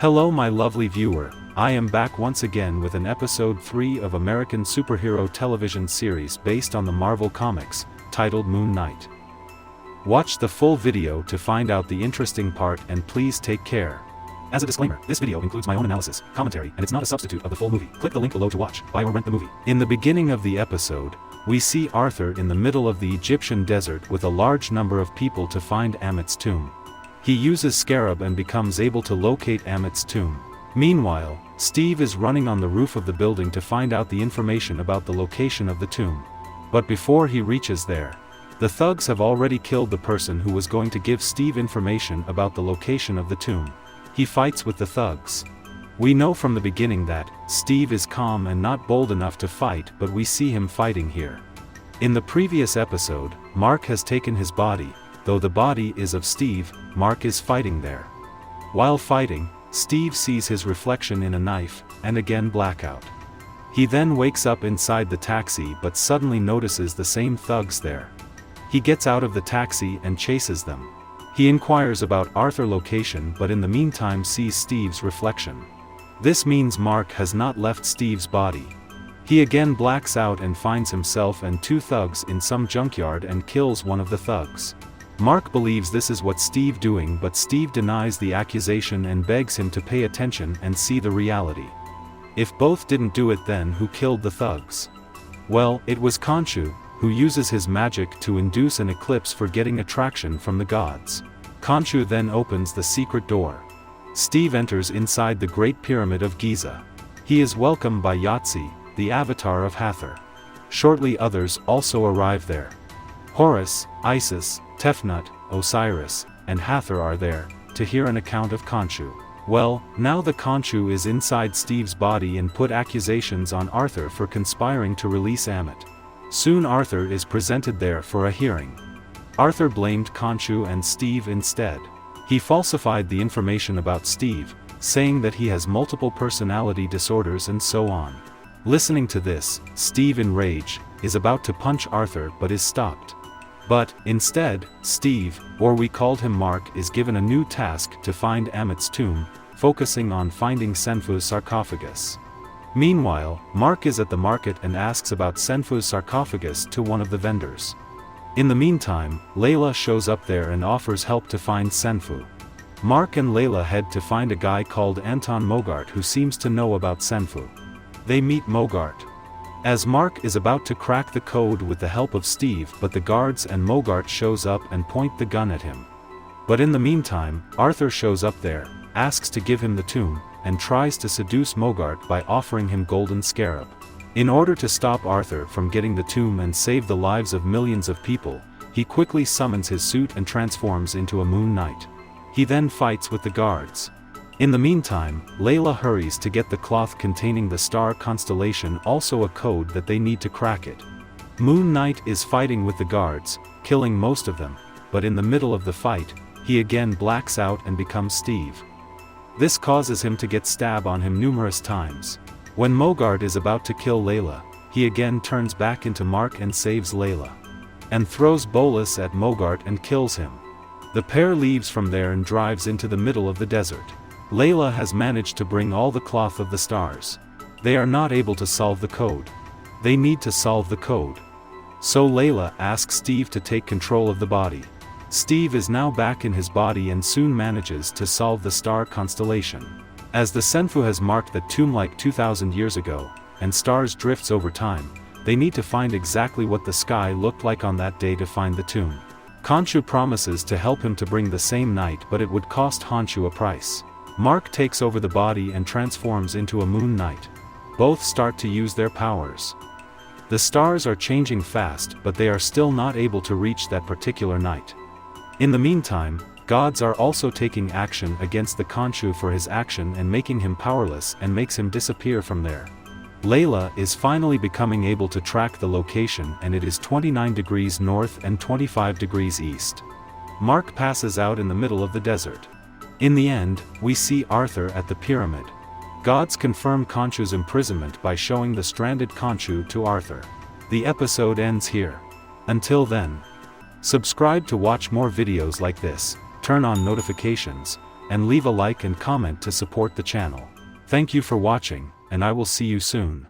Hello my lovely viewer, I am back once again with an episode 3 of American superhero television series based on the Marvel Comics, titled Moon Knight. Watch the full video to find out the interesting part and please take care. As a disclaimer, this video includes my own analysis, commentary, and it's not a substitute of the full movie. Click the link below to watch, buy or rent the movie. In the beginning of the episode, we see Arthur in the middle of the Egyptian desert with a large number of people to find Amit's tomb. He uses Scarab and becomes able to locate Amit's tomb. Meanwhile, Steve is running on the roof of the building to find out the information about the location of the tomb. But before he reaches there, the thugs have already killed the person who was going to give Steve information about the location of the tomb. He fights with the thugs. We know from the beginning that Steve is calm and not bold enough to fight, but we see him fighting here. In the previous episode, Mark has taken his body. Though the body is of Steve, Mark is fighting there. While fighting, Steve sees his reflection in a knife, and again blackout. He then wakes up inside the taxi but suddenly notices the same thugs there. He gets out of the taxi and chases them. He inquires about Arthur's location but in the meantime sees Steve's reflection. This means Mark has not left Steve's body. He again blacks out and finds himself and two thugs in some junkyard and kills one of the thugs. Mark believes this is what Steve doing, but Steve denies the accusation and begs him to pay attention and see the reality. If both didn't do it, then who killed the thugs? Well, it was Khonshu, who uses his magic to induce an eclipse for getting attraction from the gods. Khonshu then opens the secret door. Steve enters inside the Great Pyramid of Giza. He is welcomed by Yahtzee, the avatar of Hathor. Shortly others also arrive there. Horus, Isis, Tefnut, Osiris, and Hathor are there, to hear an account of Khonshu. Well, now the Khonshu is inside Steve's body and put accusations on Arthur for conspiring to release Amit. Soon Arthur is presented there for a hearing. Arthur blamed Khonshu and Steve instead. He falsified the information about Steve, saying that he has multiple personality disorders and so on. Listening to this, Steve in rage, is about to punch Arthur but is stopped. But, instead, Steve, or we called him Mark, is given a new task to find Amit's tomb, focusing on finding Senfu's sarcophagus. Meanwhile, Mark is at the market and asks about Senfu's sarcophagus to one of the vendors. In the meantime, Layla shows up there and offers help to find Senfu. Mark and Layla head to find a guy called Anton Mogart who seems to know about Senfu. They meet Mogart. As Mark is about to crack the code with the help of Steve, but the guards and Mogart shows up and point the gun at him. But in the meantime, Arthur shows up there, asks to give him the tomb, and tries to seduce Mogart by offering him golden scarab. In order to stop Arthur from getting the tomb and save the lives of millions of people, he quickly summons his suit and transforms into a Moon Knight. He then fights with the guards. In the meantime, Layla hurries to get the cloth containing the star constellation, also a code that they need to crack it. Moon Knight is fighting with the guards, killing most of them, but in the middle of the fight, he again blacks out and becomes Steve. This causes him to get stabbed on him numerous times. When Mogart is about to kill Layla, he again turns back into Mark and saves Layla. And throws bolas at Mogart and kills him. The pair leaves from there and drives into the middle of the desert. Layla has managed to bring all the cloth of the stars. They are not able to solve the code. They need to solve the code. So Layla asks Steve to take control of the body. Steve is now back in his body and soon manages to solve the star constellation. As the Senfu has marked the tomb like 2000 years ago, and stars drifts over time, they need to find exactly what the sky looked like on that day to find the tomb. Khonshu promises to help him to bring the same night, but it would cost Khonshu a price. Mark takes over the body and transforms into a Moon Knight. Both start to use their powers. The stars are changing fast, but they are still not able to reach that particular night. In the meantime, gods are also taking action against the Khonshu for his action and making him powerless and makes him disappear from there. Layla is finally becoming able to track the location, and it is 29 degrees north and 25 degrees east. Mark passes out in the middle of the desert. In the end, we see Arthur at the pyramid. Gods confirm Khonshu's imprisonment by showing the stranded Khonshu to Arthur. The episode ends here. Until then, subscribe to watch more videos like this, turn on notifications, and leave a like and comment to support the channel. Thank you for watching, and I will see you soon.